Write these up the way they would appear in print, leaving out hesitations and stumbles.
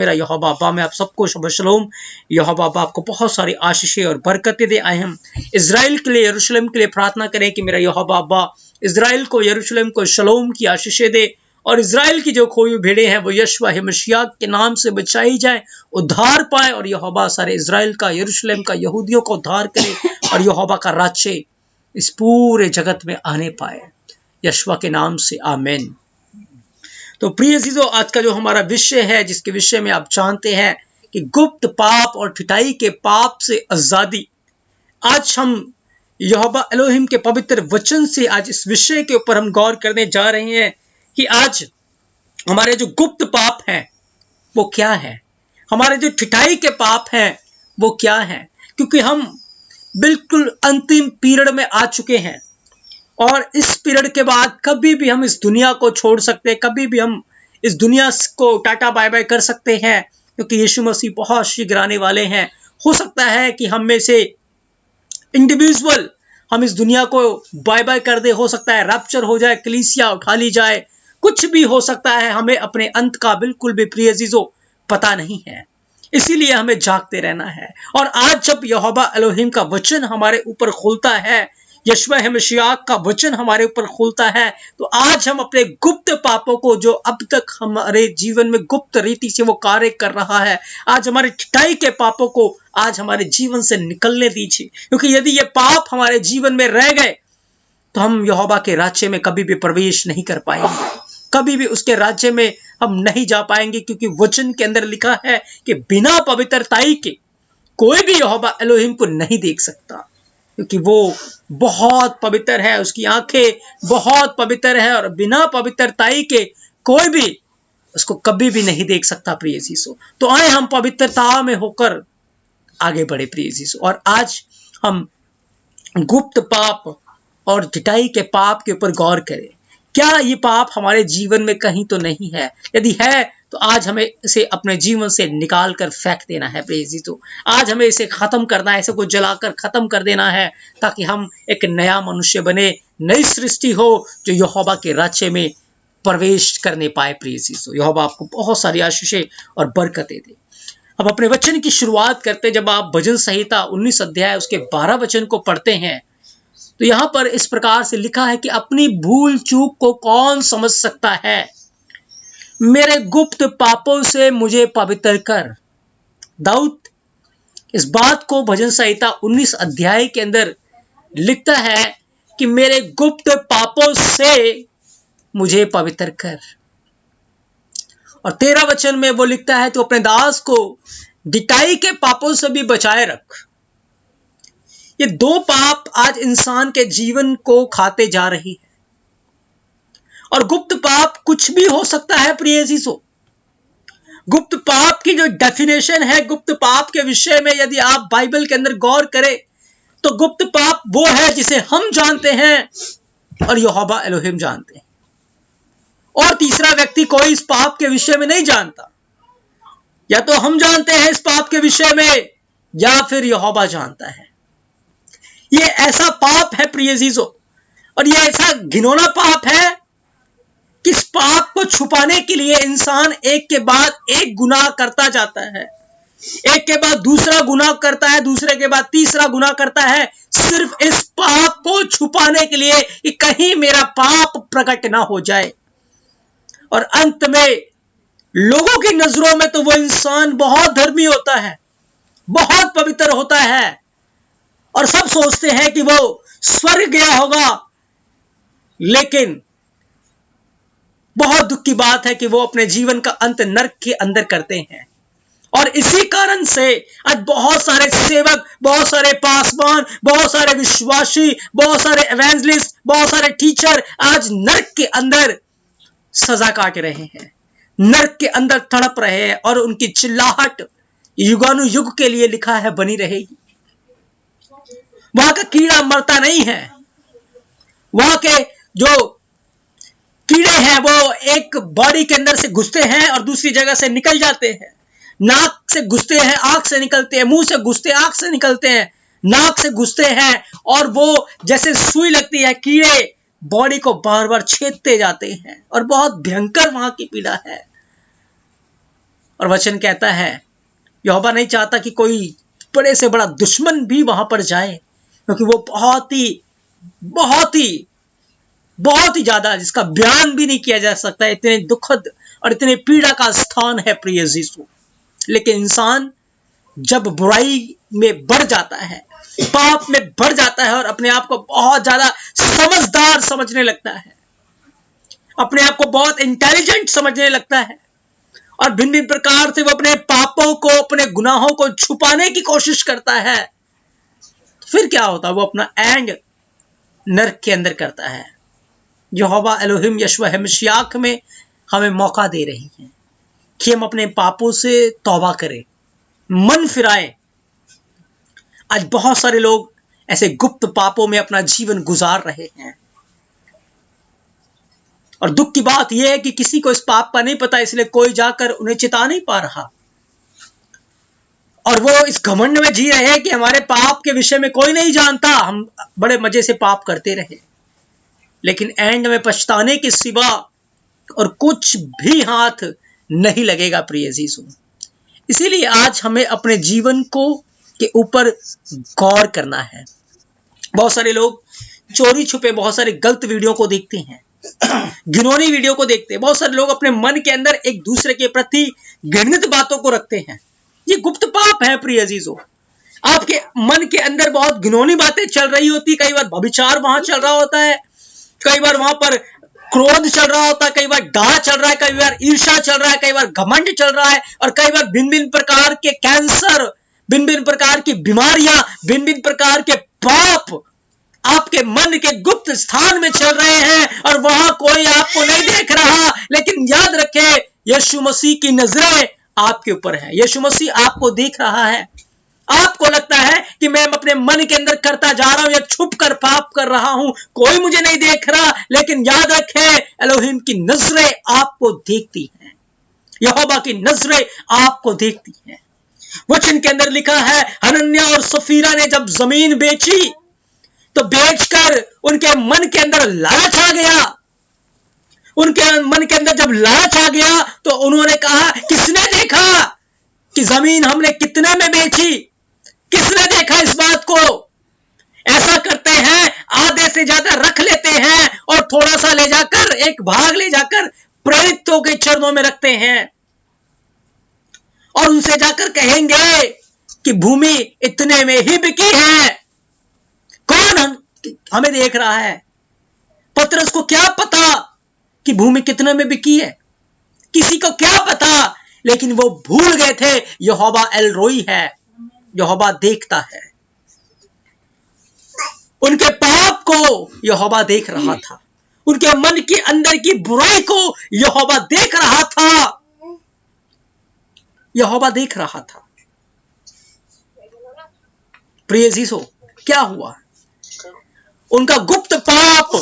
मेरा यहोवा अब्बा, मैं आप सबको शबह शलोम। यहोवा अब्बा आपको बहुत सारी आशीषें और बरकतें दे। आए हम इजराइल के लिए, यरूशलेम के लिए प्रार्थना करें कि मेरा यहोवा अब्बा इजराइल को, यरूशलेम को शलोम की आशीषें दे, और इजराइल की जो खोई भेड़े हैं वो यशवा मसीह के नाम से बचाई जाए, उद्धार पाए, और यहोवा सारे इजराइल का, यरूशलेम का, यहूदियों का उद्धार करे, और यहोवा का राज्य इस पूरे जगत में आने पाए, यशवा के नाम से, आमीन। तो प्रिय अजीजों, आज का जो हमारा विषय है, जिसके विषय में आप जानते हैं कि गुप्त पाप और ठिठाई के पाप से आजादी, आज हम यहोवा एलोहिम के पवित्र वचन से आज इस विषय के ऊपर हम गौर करने जा रहे हैं कि आज हमारे जो गुप्त पाप हैं वो क्या है, हमारे जो ठिठाई के पाप हैं वो क्या है, क्योंकि हम बिल्कुल अंतिम पीरियड में आ चुके हैं, और इस पीरियड के बाद कभी भी हम इस दुनिया को छोड़ सकते हैं, कभी भी हम इस दुनिया को टाटा बाय बाय कर सकते हैं, क्योंकि यीशु मसीह बहुत शीघ्र आने वाले हैं। हो सकता है कि हम में से इंडिविजुअल हम इस दुनिया को बाय बाय कर दे, हो सकता है रैप्चर हो जाए, कलीसिया उठा ली जाए, कुछ भी हो सकता है। हमें अपने अंत का बिल्कुल भी प्रिय अजीजों पता नहीं है, इसीलिए हमें जागते रहना है। और आज जब यहोवा एलोहिम का वचन हमारे ऊपर खुलता है, यशवा मसीह का वचन हमारे ऊपर खुलता है, तो आज हम अपने गुप्त पापों को, जो अब तक हमारे जीवन में गुप्त रीति से वो कार्य कर रहा है, आज हमारे ठिठाई के पापों को आज हमारे जीवन से निकलने दीजिए, क्योंकि यदि ये पाप हमारे जीवन में रह गए तो हम यहोवा के राज्य में कभी भी प्रवेश नहीं कर पाएंगे, कभी भी उसके राज्य में हम नहीं जा पाएंगे, क्योंकि वचन के अंदर लिखा है कि बिना पवित्रताई के कोई भी यहोवा एलोहिम को नहीं देख सकता, क्योंकि वो बहुत पवित्र है, उसकी आंखें बहुत पवित्र है, और बिना पवित्रताई के कोई भी उसको कभी भी नहीं देख सकता। प्रिय अजीजों, तो आए हम पवित्रता में होकर आगे बढ़े प्रिय अजीजों, और आज हम गुप्त पाप और ठिठाई के पाप के ऊपर गौर करें। क्या ये पाप हमारे जीवन में कहीं तो नहीं है? यदि है तो आज हमें इसे अपने जीवन से निकाल कर फेंक देना है प्रिय अजीजों। आज हमें इसे खत्म करना है, इसे को जलाकर खत्म कर देना है, ताकि हम एक नया मनुष्य बने, नई सृष्टि हो जो यहोवा के राज्य में प्रवेश करने पाए। प्रिय अजीजों, यहोवा आपको बहुत सारी आशीषें और बरकतें दे। अब अपने वचन की शुरुआत करते, जब आप भजन संहिता 19 अध्याय उसके 12 वचन को पढ़ते हैं, तो यहां पर इस प्रकार से लिखा है कि अपनी भूल चूक को कौन समझ सकता है, मेरे गुप्त पापों से मुझे पवित्र कर। दाऊद इस बात को भजन संहिता 19 अध्याय के अंदर लिखता है कि मेरे गुप्त पापों से मुझे पवित्र कर, और 13 वचन में वो लिखता है तो अपने दास को ढिठाई के पापों से भी बचाए रख। ये दो पाप आज इंसान के जीवन को खाते जा रही है, और गुप्त पाप कुछ भी हो सकता है प्रिय अजीजों। गुप्त पाप की जो डेफिनेशन है, गुप्त पाप के विषय में यदि आप बाइबल के अंदर गौर करें, तो गुप्त पाप वो है जिसे हम जानते हैं और यहोवा एलोहिम जानते हैं, और तीसरा व्यक्ति कोई इस पाप के विषय में नहीं जानता। या तो हम जानते हैं इस पाप के विषय में, या फिर यहोवा जानता है। ये ऐसा पाप है प्रिय अजीजों, और ये ऐसा घिनौना पाप है कि इस पाप को छुपाने के लिए इंसान एक के बाद एक गुनाह करता जाता है, एक के बाद दूसरा गुनाह करता है, दूसरे के बाद तीसरा गुनाह करता है, सिर्फ इस पाप को छुपाने के लिए कि कहीं मेरा पाप प्रकट ना हो जाए। और अंत में लोगों की नजरों में तो वो इंसान बहुत धर्मी होता है, बहुत पवित्र होता है, और सब सोचते हैं कि वो स्वर्ग गया होगा, लेकिन बहुत दुख की बात है कि वो अपने जीवन का अंत नरक के अंदर करते हैं। और इसी कारण से आज बहुत सारे सेवक, बहुत सारे पासवान, बहुत सारे विश्वासी, बहुत सारे एवेंजलिस्ट, बहुत सारे टीचर आज नरक के अंदर सजा काट रहे हैं, नरक के अंदर तड़प रहे हैं, और उनकी चिल्लाहट युगानुयुग के लिए लिखा है बनी रहेगी। वहां का कीड़ा मरता नहीं है, वहां के जो कीड़े हैं वो एक बॉडी के अंदर से घुसते हैं और दूसरी जगह से निकल जाते हैं। नाक से घुसते हैं, आंख से निकलते हैं, मुंह से घुसते आंख से निकलते हैं, नाक से घुसते हैं, और वो जैसे सुई लगती है, कीड़े बॉडी को बार बार छेदते जाते हैं, और बहुत भयंकर वहां की पीड़ा है। और वचन कहता है यहोवा नहीं चाहता कि कोई बड़े से बड़ा दुश्मन भी वहां पर जाए, क्योंकि वो बहुत ही ज्यादा, जिसका बयान भी नहीं किया जा सकता, इतने दुखद और इतने पीड़ा का स्थान है प्रिय यीशु। लेकिन इंसान जब बुराई में बढ़ जाता है, पाप में बढ़ जाता है और अपने आप को बहुत ज्यादा समझदार समझने लगता है, अपने आप को बहुत इंटेलिजेंट समझने लगता है और भिन्न भिन्न प्रकार से वो अपने पापों को, अपने गुनाहों को छुपाने की कोशिश करता है, फिर क्या होता है? वो अपना एंड नरक के अंदर करता है। यहोवा एलोहिम यशवा मशीयाह में हमें मौका दे रही है कि हम अपने पापों से तौबा करें, मन फिराएं। आज बहुत सारे लोग ऐसे गुप्त पापों में अपना जीवन गुजार रहे हैं और दुख की बात यह है कि किसी को इस पाप का नहीं पता, इसलिए कोई जाकर उन्हें चिता नहीं पा रहा और वो इस घमंड में जी रहे हैं कि हमारे पाप के विषय में कोई नहीं जानता, हम बड़े मजे से पाप करते रहे। लेकिन एंड में पछताने के सिवा और कुछ भी हाथ नहीं लगेगा प्रिय यीशु। इसीलिए आज हमें अपने जीवन को के ऊपर गौर करना है। बहुत सारे लोग चोरी छुपे बहुत सारे गलत वीडियो को देखते हैं, घिनौनी वीडियो को देखते हैं। बहुत सारे लोग अपने मन के अंदर एक दूसरे के प्रति घृणित बातों को रखते हैं। ये गुप्त पाप है प्रिय अजीजों। आपके मन के अंदर बहुत घिनौनी बातें चल रही होती, कई बार व्यभिचार वहां चल रहा होता है, कई बार वहां पर क्रोध चल रहा होता है, कई बार डाह चल रहा है, कई बार ईर्ष्या चल रहा है, कई बार घमंड चल रहा है और कई बार भिन्न भिन्न प्रकार के कैंसर, भिन्न भिन्न प्रकार की बीमारियां, भिन्न भिन्न प्रकार के पाप आपके मन के गुप्त स्थान में चल रहे हैं और वहां कोई आपको नहीं देख रहा। लेकिन याद रखें, यीशु मसीह की नजरें आपके ऊपर है। यीशु मसीह आपको देख रहा है। आपको लगता है कि मैं अपने मन के अंदर करता जा रहा हूं या छुप कर पाप कर रहा हूं, कोई मुझे नहीं देख रहा, लेकिन याद रखें एलोहिम की नजरें आपको देखती हैं, यहोवा की नजरें आपको देखती हैं। वचन के अंदर लिखा है, हनन्याह और सफीरा ने जब जमीन बेची तो बेचकर उनके मन के अंदर लालच आ गया। उनके मन के अंदर जब लालच आ गया तो उन्होंने कहा, किसने देखा कि जमीन हमने कितने में बेची? किसने देखा इस बात को? ऐसा करते हैं, आधे से ज्यादा रख लेते हैं और थोड़ा सा ले जाकर, एक भाग ले जाकर प्रेरितों के चरणों में रखते हैं और उनसे जाकर कहेंगे कि भूमि इतने में ही बिकी है। कौन हमें देख रहा है? पतरस को क्या पता कि भूमि कितने में बिकी है? किसी को क्या पता? लेकिन वो भूल गए थे यहोवा एल रोई है, यहोवा देखता है। उनके पाप को यहोवा देख रहा था, उनके मन के अंदर की बुराई को यहोवा देख रहा था, यहोवा देख रहा था। प्रिय यीशु, क्या हुआ? उनका गुप्त पाप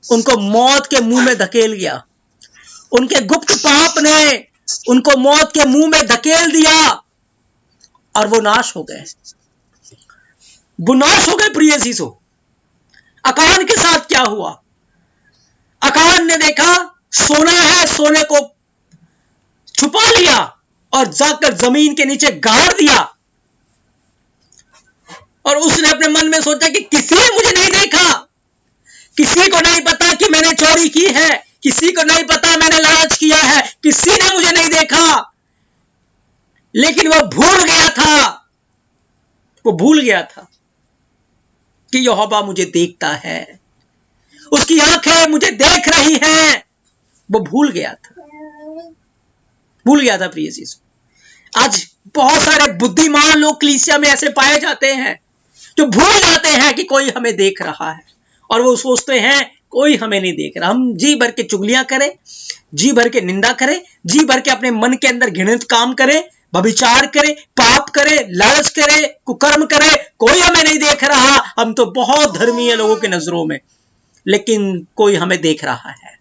उनको मौत के मुंह में धकेल गया। उनके गुप्त पाप ने उनको मौत के मुंह में धकेल दिया और वो नाश हो गए। वो नाश हो गए प्रिय यीशु। अकान के साथ क्या हुआ? अकान ने देखा सोना है, सोने को छुपा लिया और जाकर जमीन के नीचे गाड़ दिया और उसने अपने मन में सोचा कि किसी ने मुझे नहीं देखा, किसी को नहीं पता कि मैंने चोरी की है, किसी को नहीं पता मैंने लालच किया है, किसी ने मुझे नहीं देखा। लेकिन वो भूल गया था कि यहोवा मुझे देखता है, उसकी आंखें मुझे देख रही हैं। वो भूल गया था प्रिय यीशु। आज बहुत सारे बुद्धिमान लोग कलीसिया में ऐसे पाए जाते हैं जो भूल जाते हैं कि कोई हमें देख रहा है और वो सोचते हैं कोई हमें नहीं देख रहा। हम जी भर के चुगलियां करें, जी भर के निंदा करें, जी भर के अपने मन के अंदर घृणित काम करें, व्यभिचार करें, पाप करें, लालच करें, कुकर्म करें, कोई हमें नहीं देख रहा। हम तो बहुत धर्मी है लोगों की नजरों में, लेकिन कोई हमें देख रहा है।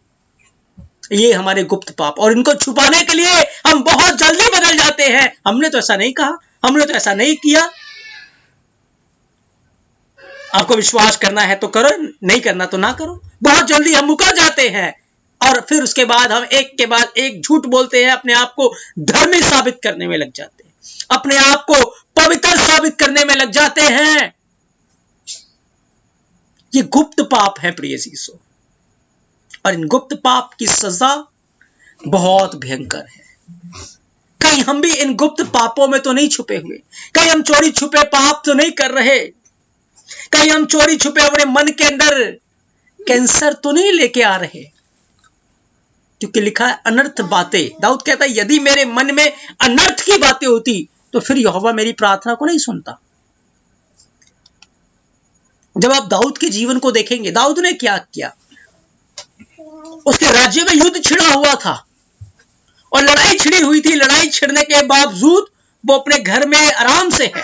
ये हमारे गुप्त पाप, और इनको छुपाने के लिए हम बहुत जल्दी बदल जाते हैं। हमने तो ऐसा नहीं कहा, हमने तो ऐसा नहीं किया। आपको विश्वास करना है तो करो, नहीं करना तो ना करो। बहुत जल्दी हम मुकर जाते हैं और फिर उसके बाद हम एक के बाद एक झूठ बोलते हैं, अपने आप को धर्मी साबित करने में लग जाते हैं, अपने आप को पवित्र साबित करने में लग जाते हैं। ये गुप्त पाप है प्रिय चीजों, और इन गुप्त पाप की सजा बहुत भयंकर है। कहीं हम भी इन गुप्त पापों में तो नहीं छुपे हुए, कहीं हम चोरी छुपे पाप तो नहीं कर रहे, कहीं हम चोरी छुपे अपने मन के अंदर कैंसर तो नहीं लेके आ रहे, क्योंकि लिखा है अनर्थ बातें। दाऊद कहता है यदि मेरे मन में अनर्थ की बातें होती तो फिर यहोवा मेरी प्रार्थना को नहीं सुनता। जब आप दाऊद के जीवन को देखेंगे, दाऊद ने क्या किया, उसके राज्य में युद्ध छिड़ा हुआ था और लड़ाई छिड़ी हुई थी। लड़ाई छिड़ने के बावजूद वो अपने घर में आराम से है,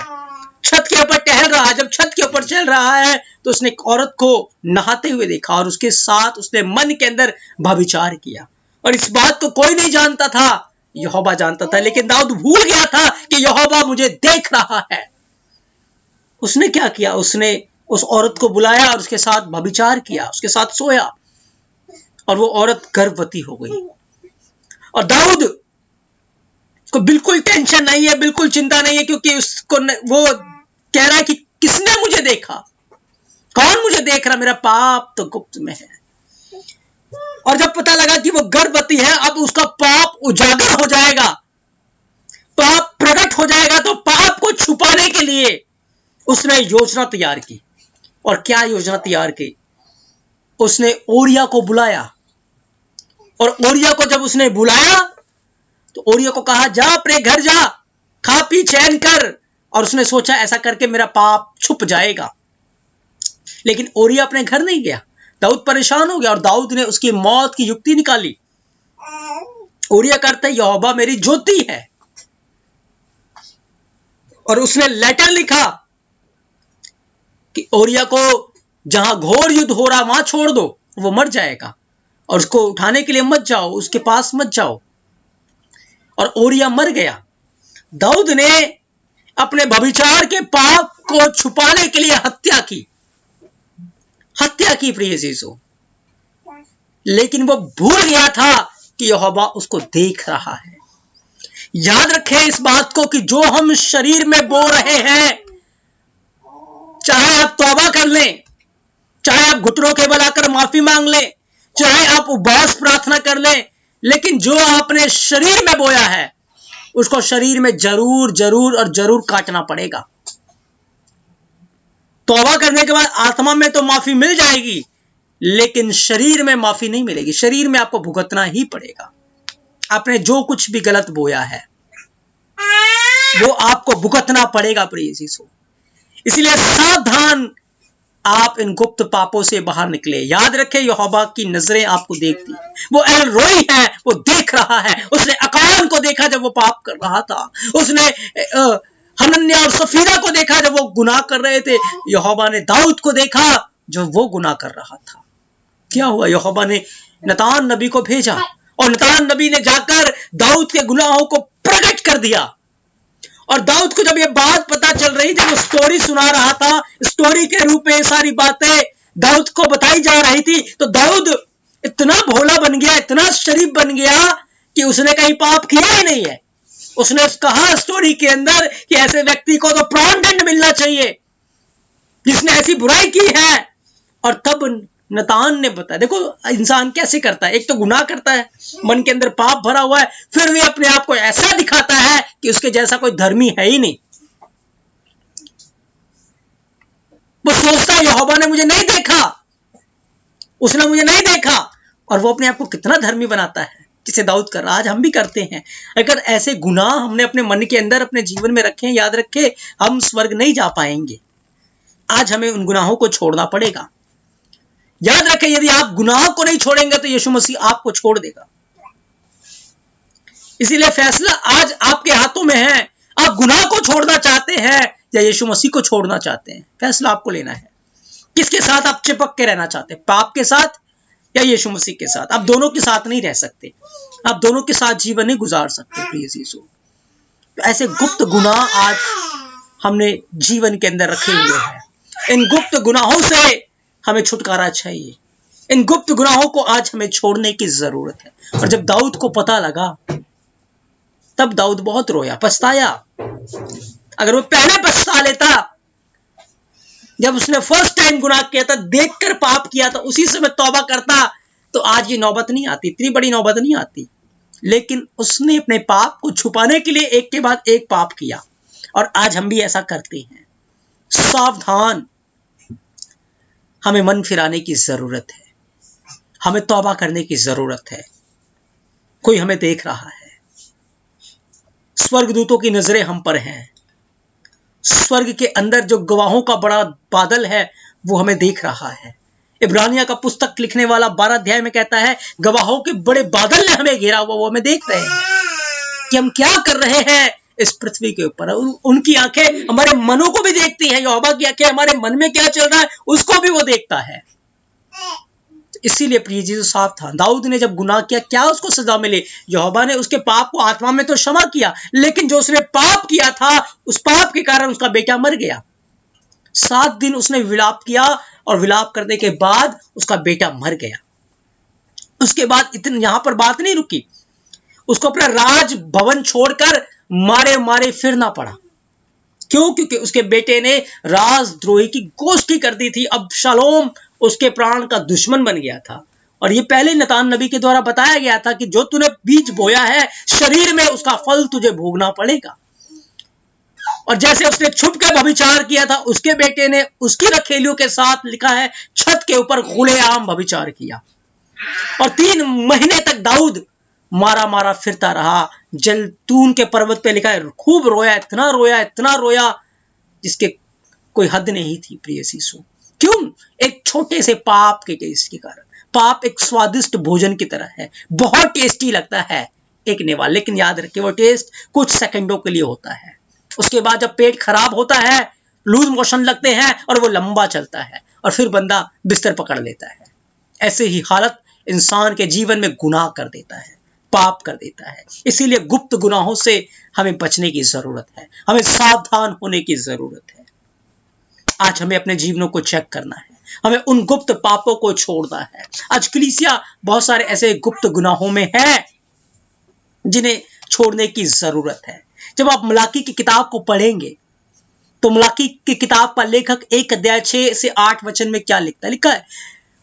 छत के ऊपर टहल रहा है। जब छत के ऊपर चल रहा है तो उसने एक औरत को नहाते हुए देखा और उसके साथ उसने मन के अंदर व्यभिचार किया, और इस बात को कोई नहीं जानता था, यहोवा जानता था। लेकिन दाऊद भूल गया था कि यहोवा मुझे देख रहा है। उसने क्या किया, उसने उस औरत को बुलाया और उसके साथ व्यभिचार किया, उसके साथ सोया, और वो औरत गर्भवती हो गई। और दाऊद को बिल्कुल टेंशन नहीं है, बिल्कुल चिंता नहीं है, क्योंकि उसको वो कह रहा है कि किसने मुझे देखा, कौन मुझे देख रहा, मेरा पाप तो गुप्त में है। और जब पता लगा कि वो गर्भवती है, अब उसका पाप उजागर हो जाएगा, पाप प्रकट हो जाएगा, तो पाप को छुपाने के लिए उसने योजना तैयार की। और क्या योजना तैयार की, उसने ओरिया को बुलाया, और ओरिया को जब उसने बुलाया तो ओरिया को कहा जा अपने घर जा, खा पी चैन कर। और उसने सोचा ऐसा करके मेरा पाप छुप जाएगा। लेकिन ओरिया अपने घर नहीं गया। दाऊद परेशान हो गया और दाऊद ने उसकी मौत की युक्ति निकाली। ओरिया करता है यहोवा मेरी ज्योति है, और उसने लेटर लिखा कि ओरिया को जहां घोर युद्ध हो रहा वहां छोड़ दो, वो मर जाएगा, और उसको उठाने के लिए मत जाओ, उसके पास मत जाओ। और ओरिया मर गया। दाऊद ने अपने व्यभिचार के पाप को छुपाने के लिए हत्या की प्रिय चीजों। लेकिन वो भूल गया था कि यहोवा उसको देख रहा है। याद रखें इस बात को कि जो हम शरीर में बो रहे हैं, चाहे आप तौबा कर लें, चाहे आप घुटनों के बल आकर माफी मांग लें, चाहे आप उपवास प्रार्थना कर लें, लेकिन जो आपने शरीर में बोया है उसको शरीर में जरूर जरूर और जरूर काटना पड़ेगा। तौबा करने के बाद आत्मा में तो माफी मिल जाएगी, लेकिन शरीर में माफी नहीं मिलेगी। शरीर में आपको भुगतना ही पड़ेगा। आपने जो कुछ भी गलत बोया है वो आपको भुगतना पड़ेगा प्रिय चीजों। इसलिए सावधान, आप इन गुप्त पापों से बाहर निकले। याद रखें यहोवा की नजरें आपको देखती है, वो एल रोई है, वो देख रहा है। उसने अकान को देखा जब वो पाप कर रहा था, उसने हनन्याह और सफीरा को देखा जब वो गुनाह कर रहे थे। यहोवा ने दाऊद को देखा जब वो गुनाह कर रहा था। क्या हुआ, यहोवा ने नतान नबी को भेजा, और नतान नबी ने जाकर दाऊद के गुनाहों को प्रकट कर दिया। और दाऊद को जब ये बात पता चल रही, जब वो स्टोरी सुना रहा था, स्टोरी के रूप में सारी बातें दाऊद को बताई जा रही थी, तो दाऊद इतना भोला बन गया, इतना शरीफ बन गया कि उसने कहीं पाप किया ही नहीं है। उसने कहा स्टोरी के अंदर कि ऐसे व्यक्ति को तो प्राण दंड मिलना चाहिए जिसने ऐसी बुराई की है। और तब नतान ने बताया, देखो इंसान कैसे करता है, एक तो गुनाह करता है, मन के अंदर पाप भरा हुआ है, फिर भी अपने आप को ऐसा दिखाता है कि उसके जैसा कोई धर्मी है ही नहीं। वो सोचता है यहोवा ने मुझे नहीं देखा, उसने मुझे नहीं देखा, और वो अपने आप को कितना धर्मी बनाता है, जिसे दाऊद कर रहा। आज हम भी करते हैं। अगर ऐसे गुनाह हमने अपने मन के अंदर अपने जीवन में रखे, याद रखे हम स्वर्ग नहीं जा पाएंगे। आज हमें उन गुनाहों को छोड़ना पड़ेगा। याद रखें यदि आप गुनाह को नहीं छोड़ेंगे तो यीशु मसीह आपको छोड़ देगा। इसीलिए फैसला आज आपके हाथों में है। आप गुनाह को छोड़ना चाहते हैं या यीशु मसीह को छोड़ना चाहते हैं, फैसला आपको लेना है। किसके साथ आप चिपक के रहना चाहते हैं, पाप के साथ या यीशु मसीह के साथ? आप दोनों के साथ नहीं रह सकते, आप दोनों के साथ जीवन नहीं गुजार सकते प्रिय यीशु। तो ऐसे गुप्त गुनाह आज हमने जीवन के अंदर रखे हुए हैं। इन गुप्त गुनाहों से हमें छुटकारा चाहिए। इन गुप्त गुनाहों को आज हमें छोड़ने की जरूरत है। और जब दाऊद को पता लगा, तब दाऊद बहुत रोया, पछताया। अगर वो पहले पछता लेता, जब उसने फर्स्ट टाइम गुनाह किया था, देखकर पाप किया था, उसी समय तौबा करता, तो आज ये नौबत नहीं आती, इतनी बड़ी नौबत नहीं आती। लेकिन उसने अपने पाप को छुपाने के लिए एक के बाद एक पाप किया, और आज हम भी ऐसा करते हैं। सावधान, हमें मन फिराने की जरूरत है, हमें तौबा करने की जरूरत है। कोई हमें देख रहा है, स्वर्गदूतों की नजरें हम पर हैं। स्वर्ग के अंदर जो गवाहों का बड़ा बादल है, वो हमें देख रहा है। इब्रानिया का पुस्तक लिखने वाला 12 अध्याय में कहता है, गवाहों के बड़े बादल ने हमें घेरा हुआ, वो हमें देख रहे हैं कि हम क्या कर रहे हैं इस पृथ्वी के ऊपर। उनकी आंखें हमारे मनों को भी देखती हैं, यहोवा की आंखें हमारे मन में क्या चल रहा है उसको भी वो देखता है। इसीलिए प्रिय जीसु सावधान, दाऊद ने जब गुनाह किया, क्या उसको सजा मिली? यहोवा ने उसके पाप को आत्मा में तो क्षमा किया, लेकिन जो उसने पाप किया था, उस पाप के कारण उसका बेटा मर गया। 7 दिन उसने विलाप किया, और विलाप करने के बाद उसका बेटा मर गया। उसके बाद इतनी यहां पर बात नहीं रुकी, उसको अपना राज भवन छोड़कर मारे मारे फिरना पड़ा। क्यों? क्योंकि उसके बेटे ने राजद्रोही की गोष्ठी कर दी थी। अबशालोम उसके प्राण का दुश्मन बन गया था। और ये पहले नतान नबी के द्वारा बताया गया था कि जो तूने बीज बोया है, शरीर में उसका फल तुझे भोगना पड़ेगा। और जैसे उसने छुप के व्यभिचार किया था, उसके बेटे ने उसकी रखेलियों के साथ, लिखा है, छत के ऊपर खुलेआम व्यभिचार किया। और 3 महीने तक दाऊद मारा मारा फिरता रहा। जैतून के पर्वत पे लिखा है, खूब रोया, इतना रोया जिसके कोई हद नहीं थी। प्रिय यीशु, क्यों? एक छोटे से पाप के केस के कारण। पाप एक स्वादिष्ट भोजन की तरह है, बहुत टेस्टी लगता है एक निवाल, लेकिन याद रखिए वो टेस्ट कुछ सेकंडों के लिए होता है। उसके बाद जब पेट खराब होता है, लूज मोशन लगते हैं, और वो लंबा चलता है, और फिर बंदा बिस्तर पकड़ लेता है। ऐसे ही हालत इंसान के जीवन में गुनाह कर देता है, पाप कर देता है। इसीलिए गुप्त गुनाहों से हमें बचने की जरूरत है, हमें सावधान होने की जरूरत है। आज हमें अपने जीवनों को चेक करना है, हमें उन गुप्त पापों को छोड़ना है। आज कलीसिया बहुत सारे ऐसे गुप्त गुनाहों में है जिन्हें छोड़ने की जरूरत है। जब आप मलाकी की किताब को पढ़ेंगे, तो मलाकी की किताब का लेखक 1 अध्याय 6 से 8 वचन में क्या लिखता है? लिखा है,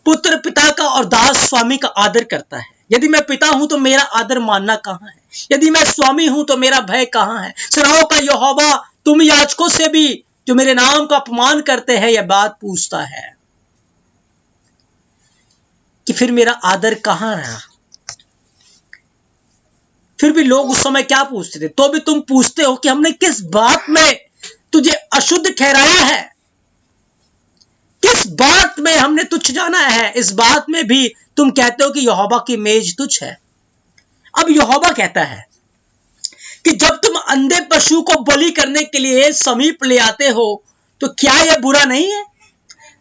पुत्र पिता का और दास स्वामी का आदर करता है। यदि मैं पिता हूं तो मेरा आदर मानना कहां है? यदि मैं स्वामी हूं तो मेरा भय कहां है? सेनाओं का यहोवा तुम याजकों से भी जो मेरे नाम का अपमान करते हैं, यह बात पूछता है कि फिर मेरा आदर कहां रहा? फिर भी लोग उस समय क्या पूछते थे, तो भी तुम पूछते हो कि हमने किस बात में तुझे अशुद्ध ठहराया है, किस बात में हमने तुच्छ जाना है? इस बात में भी तुम कहते हो कि यहोवा की मेज तुच्छ है। अब यहोवा कहता है कि जब तुम अंधे पशु को बलि करने के लिए समीप ले आते हो, तो क्या यह बुरा नहीं है?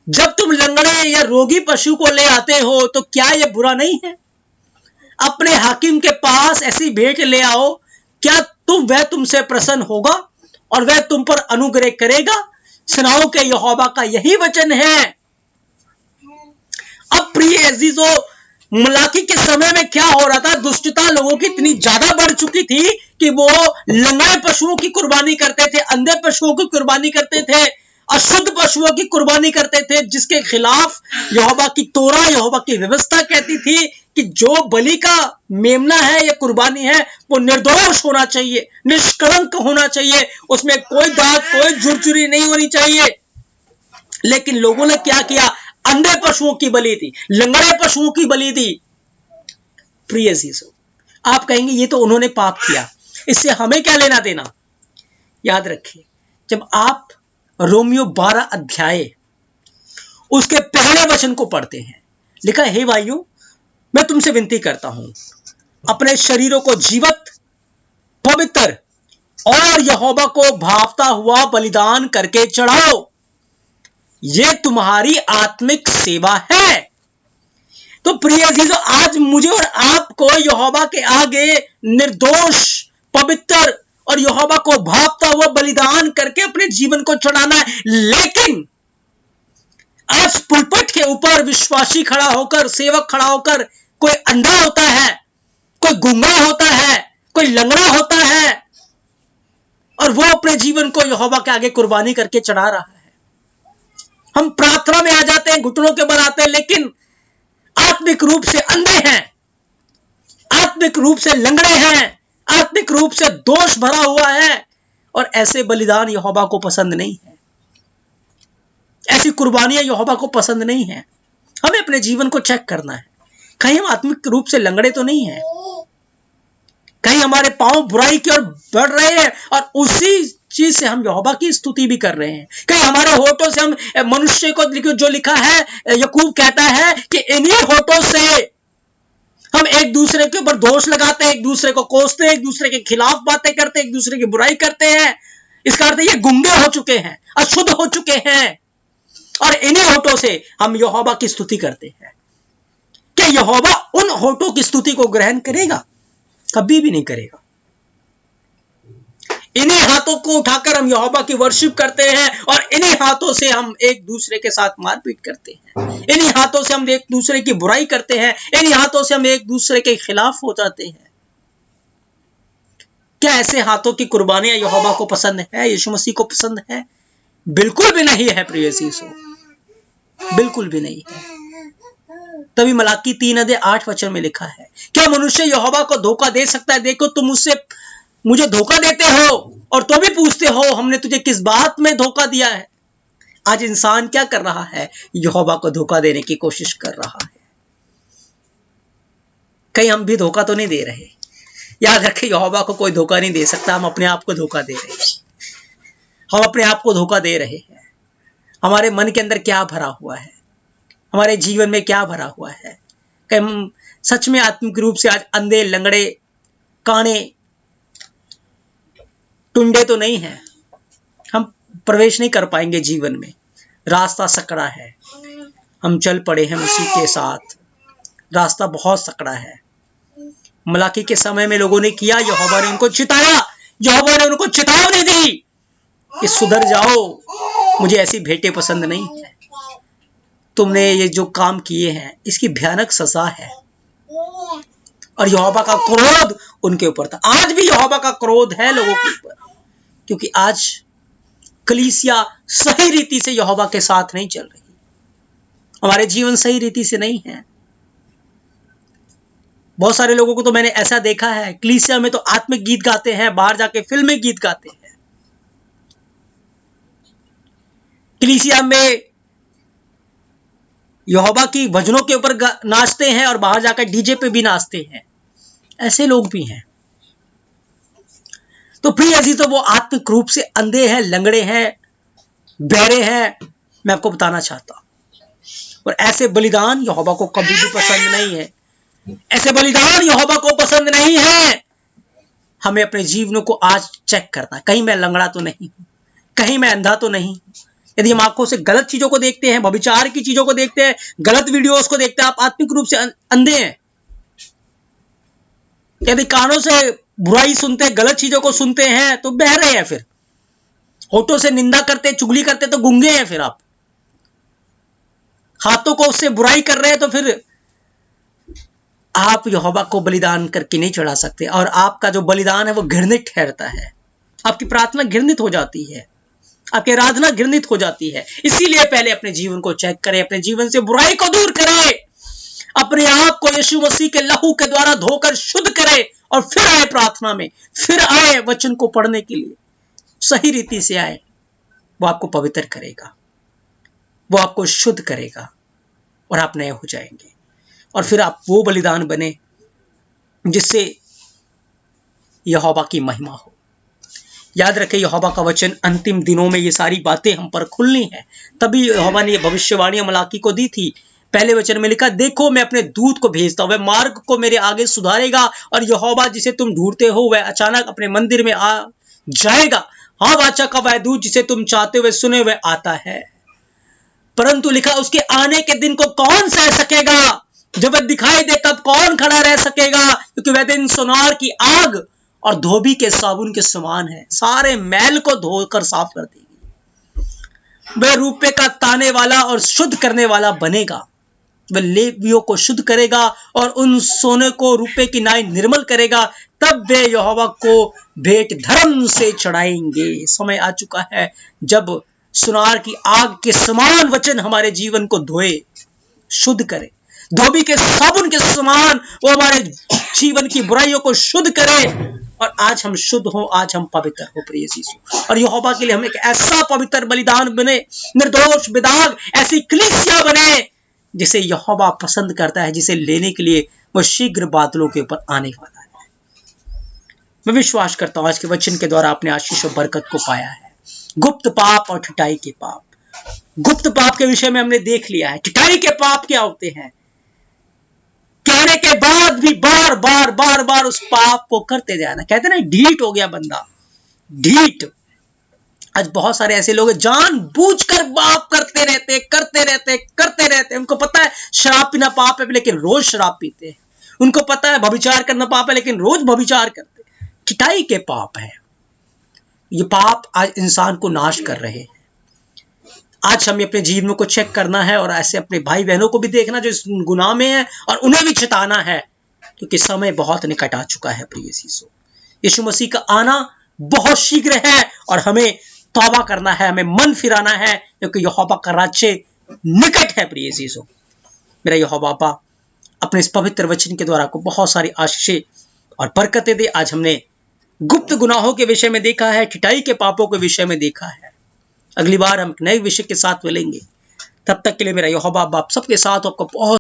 जब तुम लंगड़े या रोगी पशु को ले आते हो, तो क्या यह बुरा नहीं है? अपने हाकिम के पास ऐसी भेंट ले आओ, क्या वह तुमसे प्रसन्न होगा और वह तुम पर अनुग्रह करेगा? सेनाओं के यहोवा का यही वचन है। अब प्रिय अजीजों, मलाकी के समय में क्या हो रहा था? दुष्टता लोगों की इतनी ज्यादा बढ़ चुकी थी कि वो लंगड़े पशुओं की कुर्बानी करते थे, अंधे पशुओं की कुर्बानी करते थे, अशुद्ध पशुओं की कुर्बानी करते थे, जिसके खिलाफ यहोवा की तोरा, यहोवा की व्यवस्था कहती थी कि जो बलि का मेमना है या कुर्बानी है, वो निर्दोष होना चाहिए, निष्कलंक होना चाहिए, उसमें कोई दाग, कोई झुरझुरी नहीं होनी चाहिए। लेकिन लोगों ने क्या किया? अंधे पशुओं की बलि दी, लंगड़े पशुओं की बलि दी। प्रिय यीशु, आप कहेंगे ये तो उन्होंने पाप किया, इससे हमें क्या लेना देना? याद रखिए, जब आप रोमियो 12 अध्याय उसके पहले वचन को पढ़ते हैं, लिखा है, हे भाइयों, मैं तुमसे विनती करता हूं, अपने शरीरों को जीवित, पवित्र और यहोवा को भावता हुआ बलिदान करके चढ़ाओ, यह तुम्हारी आत्मिक सेवा है। तो प्रिय अजीजों, आज मुझे और आपको यहोवा के आगे निर्दोष, पवित्र और यहोवा को भावता हुआ बलिदान करके अपने जीवन को चढ़ाना है। लेकिन आज पुलपट के ऊपर विश्वासी खड़ा होकर, सेवक खड़ा होकर, कोई अंधा होता है, कोई गूंगा होता है, कोई लंगड़ा होता है, और वो अपने जीवन को यहोवा के आगे कुर्बानी करके चढ़ा रहा है। हम प्रार्थना में आ जाते हैं, घुटनों के बल आते हैं, लेकिन आत्मिक रूप से अंधे हैं, आत्मिक रूप से लंगड़े हैं, आत्मिक रूप से दोष भरा हुआ है, और ऐसे बलिदान यहोवा को पसंद नहीं है। ऐसी कुर्बानियां यहोवा को पसंद नहीं है। हमें अपने जीवन को चेक करना है, कहीं हम आत्मिक रूप से लंगड़े तो नहीं है, कहीं हमारे पांव बुराई की ओर बढ़ रहे हैं और उसी चीज से हम यहोवा की स्तुति भी कर रहे हैं। कहीं हमारे होठों से हम मनुष्य को जो लिखा है, याकूब कहता है कि इन्हीं होठों से हम एक दूसरे के ऊपर दोष लगाते हैं, एक दूसरे को कोसते हैं, एक दूसरे के खिलाफ बातें करते हैं, एक दूसरे की बुराई करते हैं। इसका अर्थ ये गुंगे हो चुके हैं, अशुद्ध हो चुके हैं, और इन्हीं होठों से हम यहोवा की स्तुति करते हैं। क्या यहोवा उन होठों की स्तुति को ग्रहण करेगा? कभी भी नहीं करेगा। इन्हीं हाथों को उठाकर हम यहोवा की वर्शिप करते हैं, और इन्हीं हाथों से हम एक दूसरे के साथ मारपीट करते हैं, इन्हीं हाथों से हम एक दूसरे की बुराई करते हैं, इन्हीं हाथों से हम एक दूसरे के खिलाफ हो जाते हैं। क्या ऐसे हाथों की कुर्बानियां यहोवा को पसंद है, यीशु मसीह को पसंद है? बिल्कुल भी नहीं है प्रिय यीशु, बिल्कुल भी नहीं है। तभी मलाकी 3:8 में लिखा है, क्या मनुष्य यहोवा को धोखा दे सकता है? देखो तुम मुझे धोखा देते हो, और तो भी पूछते हो हमने तुझे किस बात में धोखा दिया है। आज इंसान क्या कर रहा है? यहोवा को धोखा देने की कोशिश कर रहा है। कहीं हम भी धोखा तो नहीं दे रहे? याद रखें, यहोवा को कोई धोखा नहीं दे सकता, हम अपने आप को धोखा दे रहे हैं। हम अपने आप को धोखा दे रहे हैं। हमारे मन के अंदर क्या भरा हुआ है, हमारे जीवन में क्या भरा हुआ है? कि हम सच में आत्मिक रूप से आज अंधे, लंगड़े, काने, टुंडे तो नहीं है। हम प्रवेश नहीं कर पाएंगे जीवन में, रास्ता सकड़ा है। हम चल पड़े हैं उसी के साथ, रास्ता बहुत सकड़ा है। मलाकी के समय में लोगों ने किया, यहोवा ने उनको चिताया, यहोवा ने उनको चेतावनी दी कि सुधर जाओ, मुझे ऐसी भेंटें पसंद नहीं है। तुमने ये जो काम किए हैं इसकी भयानक सजा है। और यहोवा का क्रोध उनके ऊपर था। आज भी यहोवा का क्रोध है लोगों के ऊपर, क्योंकि आज कलीसिया सही रीति से यहोवा के साथ नहीं चल रही। हमारे जीवन सही रीति से नहीं है। बहुत सारे लोगों को तो मैंने ऐसा देखा है, कलीसिया में तो आत्मिक गीत गाते हैं, बाहर जाके फिल्मी गीत गाते हैं। कलीसिया में यहोवा की भजनों के ऊपर नाचते हैं और बाहर जाकर डीजे पे भी नाचते हैं। ऐसे लोग भी हैं। तो प्रिय अजीज, तो वो आत्मिक रूप से अंधे हैं, लंगड़े हैं, बहरे हैं, मैं आपको बताना चाहता हूं। और ऐसे बलिदान यहोवा को कभी भी पसंद नहीं है। ऐसे बलिदान यहोवा को पसंद नहीं है। हमें अपने जीवनों को आज चेक करना, कहीं मैं लंगड़ा तो नहीं हूं, कहीं मैं अंधा तो नहीं हूं। यदि हम आंखों से गलत चीजों को देखते हैं, व्यभिचार की चीजों को देखते हैं, गलत वीडियोस को देखते हैं, आप आत्मिक रूप से अंधे हैं। यदि कानों से बुराई सुनते, गलत चीजों को सुनते हैं, तो बहरे हैं। फिर होठों से निंदा करते, चुगली करते, तो गूंगे हैं। फिर आप हाथों को उससे बुराई कर रहे हैं, तो फिर आप यहोवा को बलिदान करके नहीं चढ़ा सकते। और आपका जो बलिदान है वो घृणित ठहरता है। आपकी प्रार्थना घृणित हो जाती है, आपकी आराधना घृणित हो जाती है। इसीलिए पहले अपने जीवन को चेक करें, अपने जीवन से बुराई को दूर करें, अपने आप को यीशु मसीह के लहू के द्वारा धोकर शुद्ध करें, और फिर आए प्रार्थना में, फिर आए वचन को पढ़ने के लिए। सही रीति से आए, वो आपको पवित्र करेगा, वो आपको शुद्ध करेगा, और आप नए हो जाएंगे। और फिर आप वो बलिदान बने जिससे यहोवा की महिमा हो। याद रखें, यहोवा का वचन अंतिम दिनों में ये सारी बातें हम पर खुलनी है। तभी यहोवा ने ये भविष्यवाणियां मलाकी को दी थी। पहले वचन में लिखा, देखो मैं अपने दूत को भेजता हूं, वह मार्ग को मेरे आगे सुधारेगा, और यहोवा जिसे तुम ढूंढते हो वह अचानक अपने मंदिर में आ जाएगा। हाँ, वाचा का वह दूत जिसे तुम चाहते हुए सुने वह आता है। परंतु लिखा, उसके आने के दिन को कौन सह सकेगा? जब वह दिखाई दे तब कौन खड़ा रह सकेगा? क्योंकि वह दिन सोनार की आग और धोबी के साबुन के समान है, सारे मैल को धोकर साफ कर देगी। वह रुपये का ताने वाला और शुद्ध करने वाला बनेगा। वह लेवियों को शुद्ध करेगा और उन सोने को रुपये की नाई निर्मल करेगा, तब वे यहोवा को भेंट धर्म से चढ़ाएंगे। समय आ चुका है जब सुनार की आग के समान वचन हमारे जीवन को धोए, शुद्ध करे। धोबी के साबुन के समान वो हमारे जीवन की बुराइयों को शुद्ध करे, और आज हम शुद्ध हो, आज हम पवित्र हो प्रिय यीशु। और यहोवा के लिए हम एक ऐसा पवित्र बलिदान बने, निर्दोष बेदाग ऐसी कलीसिया बने जिसे यहोवा पसंद करता है, जिसे लेने के लिए वो शीघ्र बादलों के ऊपर आने वाला है। मैं विश्वास करता हूं आज के वचन के द्वारा आपने आशीष और बरकत को पाया है। गुप्त पाप और ठिठाई के पाप, गुप्त पाप के विषय में हमने देख लिया है। ठिठाई के पाप क्या होते हैं? कहने के बाद भी बार बार बार बार उस पाप को करते जाना। कहते ना ढीठ हो गया बंदा, ढीठ। आज बहुत सारे ऐसे लोग जानबूझकर पाप करते रहते। उनको पता है शराब पीना पाप है, लेकिन रोज शराब पीते हैं। उनको पता है भविचार करना पाप है, लेकिन रोज भविचार करते हैं। ठिठाई के पाप है। ये पाप आज इंसान को नाश कर रहे हैं। आज हमें अपने जीवन को चेक करना है और ऐसे अपने भाई बहनों को भी देखना जो इस गुनाह में है, और उन्हें भी चिताना है, क्योंकि समय बहुत निकट आ चुका है प्रिय यीशु। यीशु मसीह का आना बहुत शीघ्र है और हमें तौबा करना है, हमें मन फिराना है, क्योंकि यहोवा का राज्य निकट है प्रिय यीशु। मेरा यहोवा बाबा अपने इस पवित्र वचन के द्वारा को बहुत सारी आशीषें और बरकतें दे। आज हमने गुप्त गुनाहों के विषय में देखा है, ठिठाई के पापों के विषय में देखा है। अगली बार हम नए विषय के साथ मिलेंगे। तब तक के लिए मेरा यहोवा बाप सबके साथ आपको बहुत